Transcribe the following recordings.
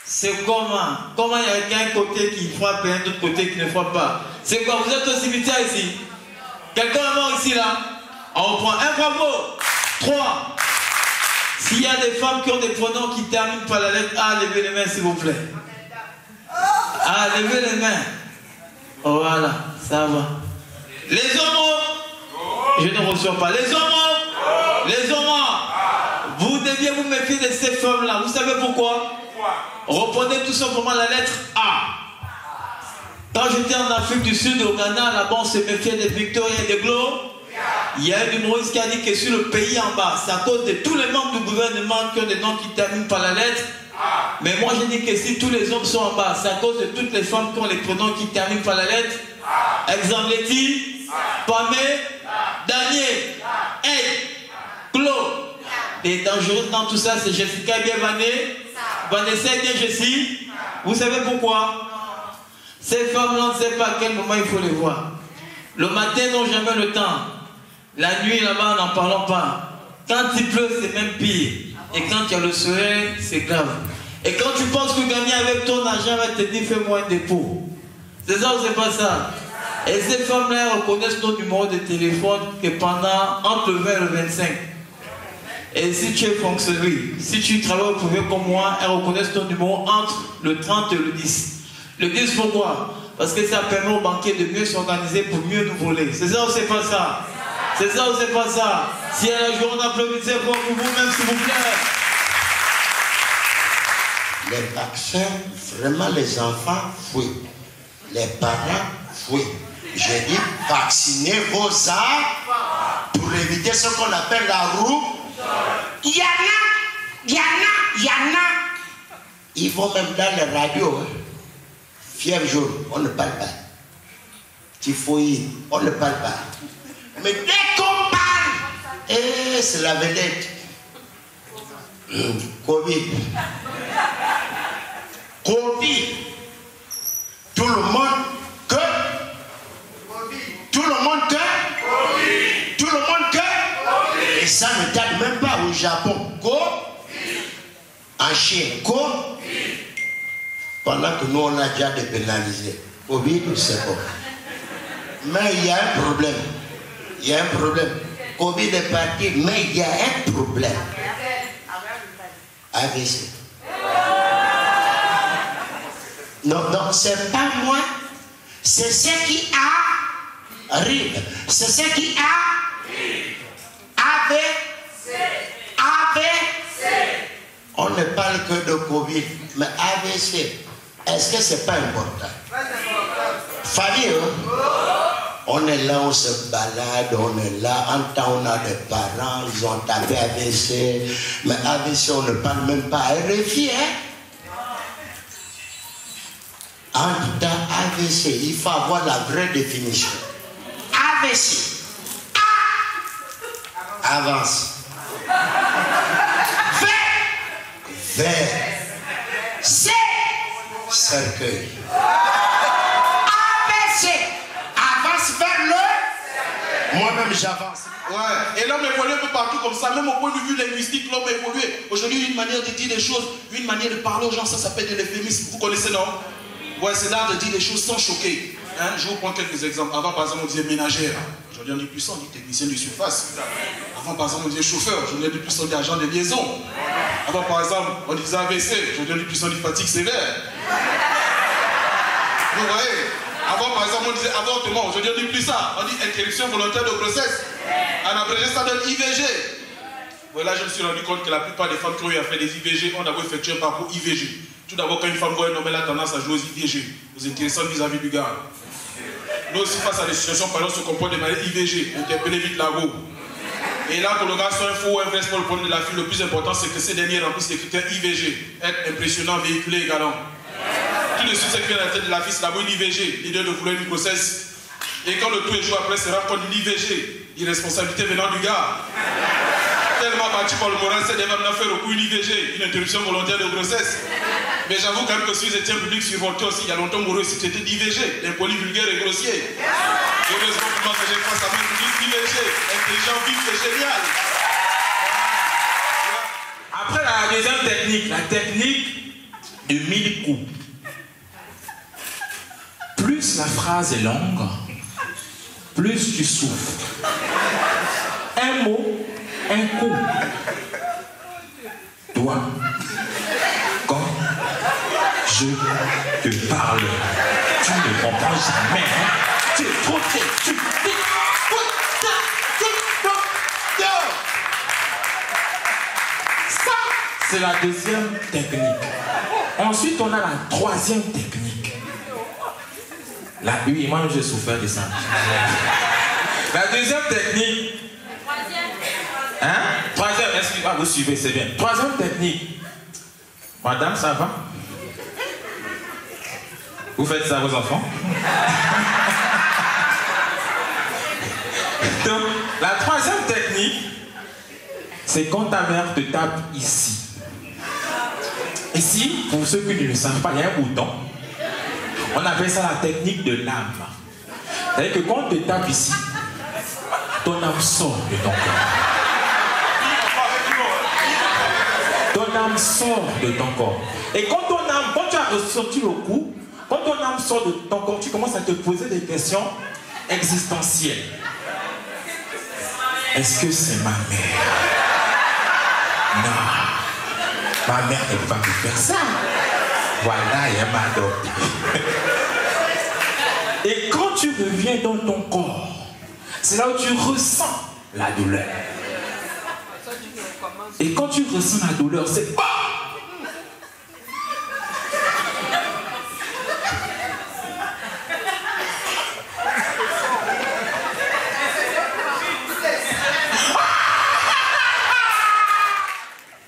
C'est comment il y a qu'un côté qui frappe et un autre côté qui ne frappe pas. C'est quoi? Vous êtes au cimetière ici? Quelqu'un est mort ici là? On reprend un bravo. 3. S'il y a des femmes qui ont des pronoms qui terminent par la lettre A, levez les mains s'il vous plaît. Ah, levez les mains. Oh, voilà, ça va. Les homos, je ne reçois pas. Les homos, vous deviez vous méfier de ces femmes-là. Vous savez pourquoi? Reprenez tout simplement la lettre A. Quand j'étais en Afrique du Sud, au Ghana, là-bas, on se méfiait des Victoria et des Glo. Il y a un humoriste qui a dit que sur le pays en bas, c'est à cause de tous les membres du gouvernement qui ont des noms qui terminent par la lettre A. Mais moi, j'ai dit que si tous les hommes sont en bas, c'est à cause de toutes les femmes qui ont les prénoms qui terminent par la lettre A. Exemple, Letty, Pamé, Daniel, Ed, Claude. Et dangereuse dans tout ça, c'est Jessica bien Vanessa bien Jessie. Vous savez pourquoi? Ces femmes-là, on ne sait pas à quel moment il faut les voir. Le matin, n'ont jamais le temps. La nuit, là-bas, n'en parlons pas. Quand il pleut, c'est même pire. Et quand il y a le soleil, c'est grave. Et quand tu penses que gagner avec ton argent va te dire fais-moi un dépôt. C'est ça ou c'est pas ça? Et ces femmes-là reconnaissent ton numéro de téléphone que pendant entre le 20 et le 25. Et si tu es fonctionnaire, si tu travailles au privé comme moi, elles reconnaissent ton numéro entre le 30 et le 10. Le 10 pourquoi? Parce que ça permet aux banquiers de mieux s'organiser pour mieux nous voler. C'est ça ou c'est pas ça? C'est ça ou c'est pas ça? Si à la journée applaudissez pour vous-même s'il vous plaît. Les vaccins, vraiment les enfants fouillent. Les parents fouillent. J'ai dit vaccinez vos enfants pour éviter ce qu'on appelle la roue. Il y en a. Ils vont même dans les radios. Hein. Fièvre jaune, on ne parle pas. Typhoïde, on ne parle pas. Mais dès qu'on parle, c'est la vedette. Covid. Tout le monde que. Et ça ne tarde même pas au Japon. En Chine. Pendant que nous on a déjà dépénalisé. Covid, c'est bon. Mais il y a un problème. Covid est parti, mais il y a un problème. AVC. Non, c'est pas moi. C'est ce qui arrive. C'est ce qui arrive. AVC. On ne parle que de Covid, mais AVC. Est-ce que c'est pas important? Famille, on est là, on se balade, on est là, en temps on a des parents, ils ont tapé AVC, mais AVC on ne parle même pas RFI, hein? En tout cas, AVC, il faut avoir la vraie définition. AVC. Avance. Vers. C. Cercueil. ABC. Avance vers le. Moi-même j'avance. Ouais. Et l'homme évolue un peu partout comme ça, même au point de vue linguistique, l'homme évolue. Aujourd'hui, une manière de dire des choses, une manière de parler aux gens, ça s'appelle de l'euphémisme. Vous connaissez, non? Ouais, c'est l'art de dire des choses sans choquer. Hein? Je vous prends quelques exemples. Avant, par exemple, on disait ménagère. Aujourd'hui, on dit plus on dit technicien de surface. Avant, par exemple, on disait chauffeur. Aujourd'hui, on dit plus on dit agent de liaison. Avant, par exemple, on disait AVC. Aujourd'hui, on dit plus on dit fatigue sévère. Vous voyez? Avant, par exemple, on disait avortement. Aujourd'hui, on dit plus ça. On dit interruption volontaire de grossesse. En abrégé, ça donne IVG. Voilà, je me suis rendu compte que la plupart des femmes qui ont eu à faire des IVG ont d'abord effectué un parcours IVG. Tout d'abord, quand une femme voit un homme, elle a tendance à jouer aux IVG, aux intéressants vis-à-vis du gars. Nous aussi, face à des situations, par exemple, se comporte de manière IVG, interpeller vite la roue. Et là, que le gars soit un faux ou un vrai pour le problème de la fille, le plus important, c'est que ces derniers remplissent les critères IVG. Être impressionnant, véhiculé et galant. Tout de suite, ce qui vient à la tête de la fille, c'est d'abord une IVG, l'idée de vouloir une grossesse. Et quand le tout est joué après, c'est rare qu'on dit l'IVG, irresponsabilité venant du gars. Tellement battu par le moral, c'est déjà maintenant fait recours une IVG, une interruption volontaire de grossesse. Mais j'avoue quand même que si vous étiez un public survolté aussi, il y a longtemps mouru si c'était d'IVG, d'impoli vulgaire et grossier. Heureusement pour moi que j'ai face à moi une IVG, intelligent gens vivent, c'est génial. Après la deuxième technique, la technique de 1000 coups. Plus la phrase est longue, plus tu souffres. Un mot, un coup. Toi, quand je te parle, tu ne comprends jamais. Hein? Tu es trop têtu. Ça, c'est la deuxième technique. Ensuite, on a la troisième technique. Là, oui, moi, j'ai souffert de ça. La deuxième technique. Hein? Troisième, excusez-moi, vous suivez, c'est bien. Troisième technique. Madame, ça va? Vous faites ça à vos enfants? Donc, la troisième technique, c'est quand ta mère te tape ici. Ici, pour ceux qui ne le savent pas, il y a un bouton. On appelle ça la technique de l'âme. C'est-à-dire que quand on te tape ici, ton âme sort de ton corps. Ton âme sort de ton corps. Et quand ton âme, quand tu as ressenti le coup, quand ton âme sort de ton corps, tu commences à te poser des questions existentielles. Est-ce que c'est ma mère? Non. Ma mère ne peut pas me faire ça. Voilà, elle m'a adopté. Et quand tu reviens dans ton corps, c'est là où tu ressens la douleur. Et quand tu ressens la douleur, c'est...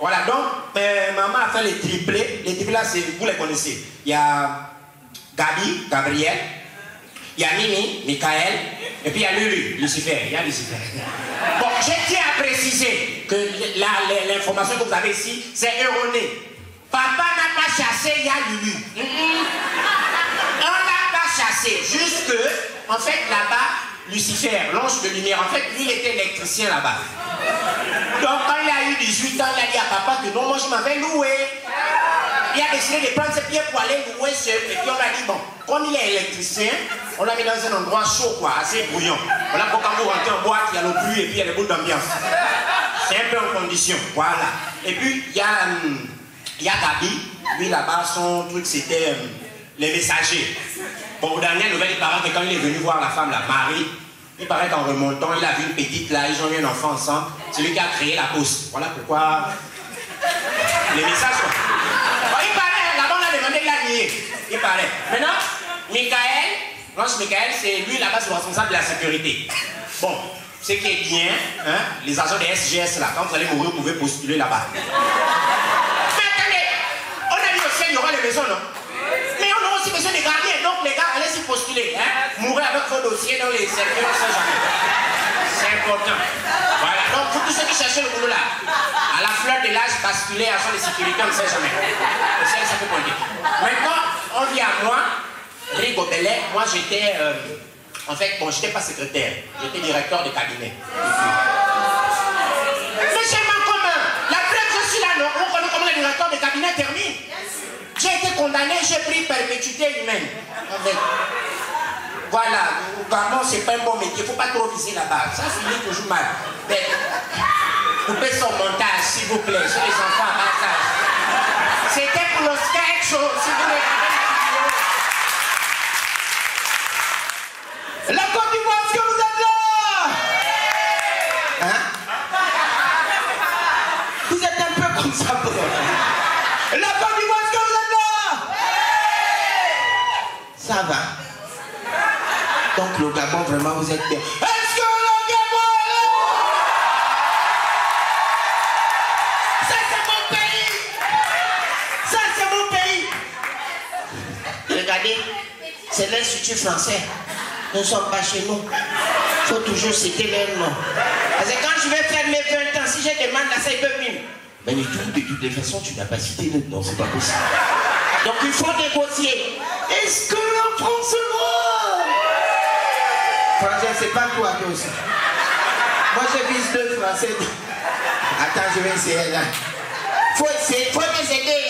Voilà, donc, maman a fait les triplés. Les triplés, là, vous les connaissez. Il y a Gabi, Gabriel, il y a Mimi, Michael, et puis il y a Lulu, Lucifer. Il y a Lucifer. Bon, je tiens à préciser que l'information que vous avez ici, c'est erroné. Papa n'a pas chassé, il y a Lulu. On n'a pas chassé, juste que, en fait, là-bas, Lucifer, l'ange de lumière, en fait, lui, il était électricien là-bas. Donc, quand il a eu 18 ans, il a dit à papa que non, moi, je m'avais loué. Il a décidé de prendre ses pieds pour aller louer seul. Et puis, on a dit, bon, comme il est électricien, on l'a mis dans un endroit chaud, quoi, assez bouillant. Voilà, pour quand vous rentrez en boîte, il y a le bruit et puis il y a les bouts d'ambiance. C'est un peu en condition, voilà. Et puis, il y a Gabi. Lui, là-bas, son truc, c'était les messagers. Bon, aux dernières nouvelles, il paraît que quand il est venu voir la femme, la Marie, il paraît qu'en remontant, il a vu une petite là, ils ont eu un enfant ensemble. C'est lui qui a créé la poste. Voilà pourquoi les messages sont... Bon, il paraît, là-bas on a demandé, il a nié. Il paraît. Maintenant, Michael, l'ange Michael, c'est lui là-bas, c'est le responsable de la sécurité. Bon, ce qui est bien, hein, les agents des SGS là, quand vous allez mourir, vous pouvez postuler là-bas. Mais attendez, on a dit au ciel, il y aura les maisons, non? Mais on aura aussi besoin des gardiens, donc les gars, allez s'y postuler, hein? Mourir avec vos dossiers dans les cercueils, on ne sait jamais. C'est important. Voilà, donc pour tous ceux qui cherchent le boulot là, à la fleur de l'âge, basculer, agent de sécurité, on ne sait jamais. Le ciel, ça peut compter. Maintenant, on vient à moi, Rigobelet, moi j'étais, en fait, bon, j'étais pas secrétaire, j'étais directeur de cabinet. Mais c'est ma commun. La preuve, je suis là, non? On connaît comment le directeur de cabinet termine. J'ai été condamné, j'ai pris perpétuité humaine. Avec... Voilà, vraiment, c'est pas un bon métier, il ne faut pas trop viser là-bas. Ça finit toujours mal. Mais, coupez son montage, s'il vous plaît, sur les enfants à bas âge. C'était pour le sketch, si vous voulez. La Côte d'Ivoire, est-ce que vous êtes là? Hein? Vous êtes un peu comme ça, pour la Côte d'Ivoire, est-ce que vous êtes là? Ça va. Donc le Gabon, vraiment, vous êtes bien. Est-ce que le Gabon est là? Ça, c'est mon pays. Ça, c'est mon pays. Regardez, c'est l'Institut français. Nous ne sommes pas chez nous. Il faut toujours citer leur nom. Parce que quand je vais faire mes 20 ans, si je demande à ça, ils peuvent venir. Mais du tout, de toutes les façons, tu n'as pas cité le nom, c'est pas possible. Donc il faut négocier. Est-ce que la France est loin? Français, c'est pas toi aussi. Moi, je vise 2 Français. Attends, je vais essayer là. Faut essayer, faut les aider.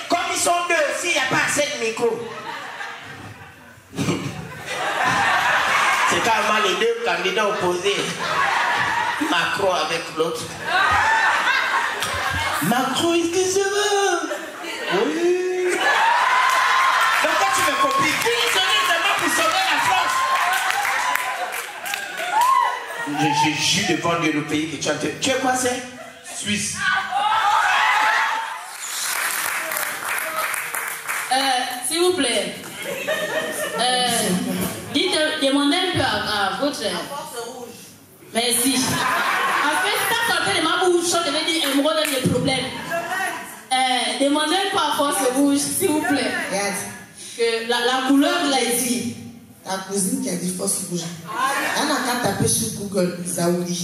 Comme ils sont 2 aussi, il n'y a pas assez de micro. C'est carrément les 2 candidats opposés. Macron avec l'autre. Macron, excusez-moi. Oui. Donc quand tu me copies, uniquement pour sauver la France. Je jure devant Dieu le pays que tu as. Tu es quoi, c'est? Suisse. S'il vous plaît, demandez un peu à votre... Merci. En fait, ça sortait de ma bouche, je devais dire un gros des problèmes. Demandez un peu à Force Rouge, s'il vous plaît. Regarde. Que la couleur de la ici. Ta cousine qui a dit Force Rouge. Elle n'a qu'à taper sur Google, Zaouli.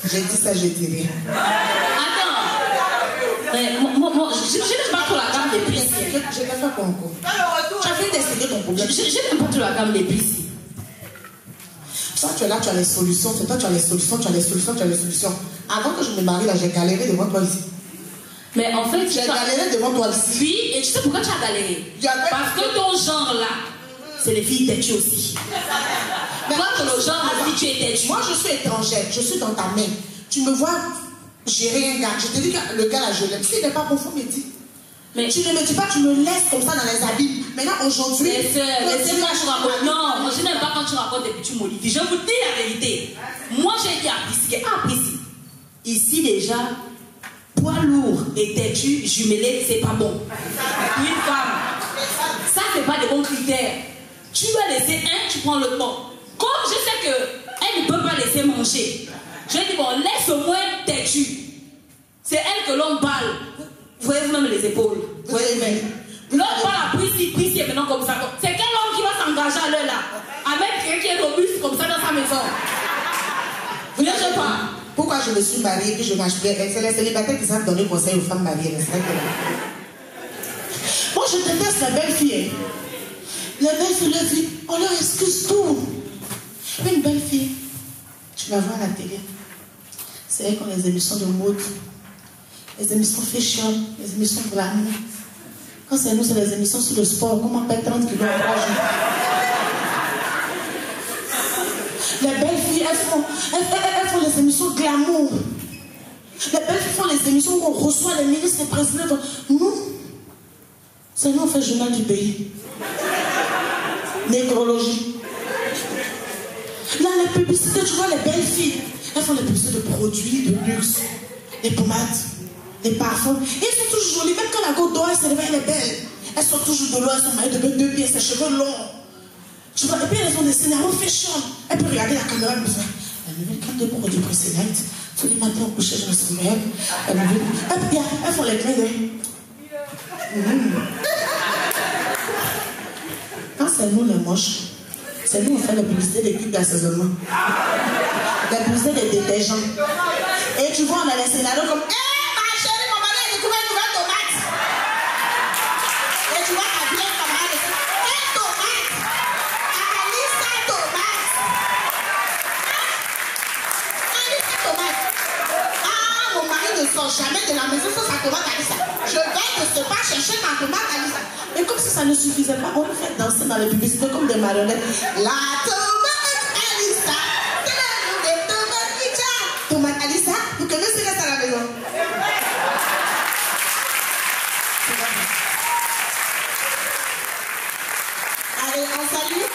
J'ai dit ça, je dirais. Attends. Je n'aime pas trop la gamme des prix. Je ne fais pas encore. Tu as fait d'expliquer ton problème. Je n'aime pas trop la gamme des prix. Toi, tu es là, tu as les solutions. C'est toi, tu as les solutions, tu as les solutions, tu as les solutions. Avant que je me marie, là, j'ai galéré devant toi ici. Mais en fait, j'ai galéré devant toi ici. Oui, et tu sais pourquoi tu as galéré? Parce que ton genre là, c'est les filles têtues aussi. Toi, ton genre là, si tu es têtue. Moi, je suis étrangère, je suis dans ta main. Tu me vois gérer un gars. Je te dis que le gars là, je l'aime. S'il n'est pas bon, faut me dire. Mais tu ne me dis pas, tu me laisses comme ça dans les habits. Maintenant, aujourd'hui. Laissez-moi, je raconte. Non, moi, je n'aime pas quand tu racontes des petits modifiés. Je vous dis la vérité. Moi, j'ai dit à Prissi, ici déjà, poids lourd et têtu, jumelé, c'est pas bon. Une femme, ça, c'est pas des bons critères. Tu dois laisser un, tu prends le temps. Comme je sais qu'elle ne peut pas laisser manger, je dis bon, laisse au moins têtu. C'est elle que l'on balle. Vous voyez vous-même les épaules. Vous voyez même. L'homme parle à Prissi est maintenant comme ça. C'est quel homme qui va s'engager à l'heure là? Avec quelqu'un qui est robuste comme ça dans sa maison? Vous ne savez pas. Pourquoi je me suis mariée et je marche bien? C'est les célibataires qui savent donner conseil aux femmes mariées. Moi, je déteste les belles filles. Les belles filles, on leur excuse tout. Une belle fille, tu vas voir à la télé. C'est elle qui a les émissions de mode, les émissions fashion, les émissions glamour. Quand c'est nous, c'est les émissions sur le sport. Comment on perd 30 kilos en 3 jours? Les belles filles, elles font les émissions glamour. Les belles filles font les émissions où on reçoit les ministres, les présidents. Nous, c'est nous, on fait le journal du pays. Nécrologie. Là, les publicités, tu vois les belles filles. Elles font les publicités de produits de luxe. Des pommades, des parfums. Et elles sont toujours jolies. Même quand la goutte d'eau, elle se réveille, elle est belle. Elles sont toujours de l'eau, elles sont maillées de 2 pieds, ses cheveux longs. Tu vois, et puis elles ont des scénarios fashion. Elle peut regarder la caméra et me dire, la nouvelle gamme de produits précédente. Tous les matins au coucher, je me souviens. Elles font les clins d'œil. Quand c'est nous les moches, c'est nous qui faisons la publicité des cubes d'assaisonnement. La publicité des détergents. Et tu vois, on a les scénarios comme ma chérie, mon mari a découvert une nouvelle tomate. Et tu vois, ma vieille camarade dit une tomate. Alissa tomate. Alissa tomate. Ah, mon mari ne sort jamais de la maison sans sa tomate Alissa. Je vais de ce pas chercher ma tomate Alissa. Et comme si ça ne suffisait pas, on nous fait danser dans les publicités comme des marionnettes. La tomate Alissa. Tomate Alissa, vous connaissez ça à la maison. Allez, on salue.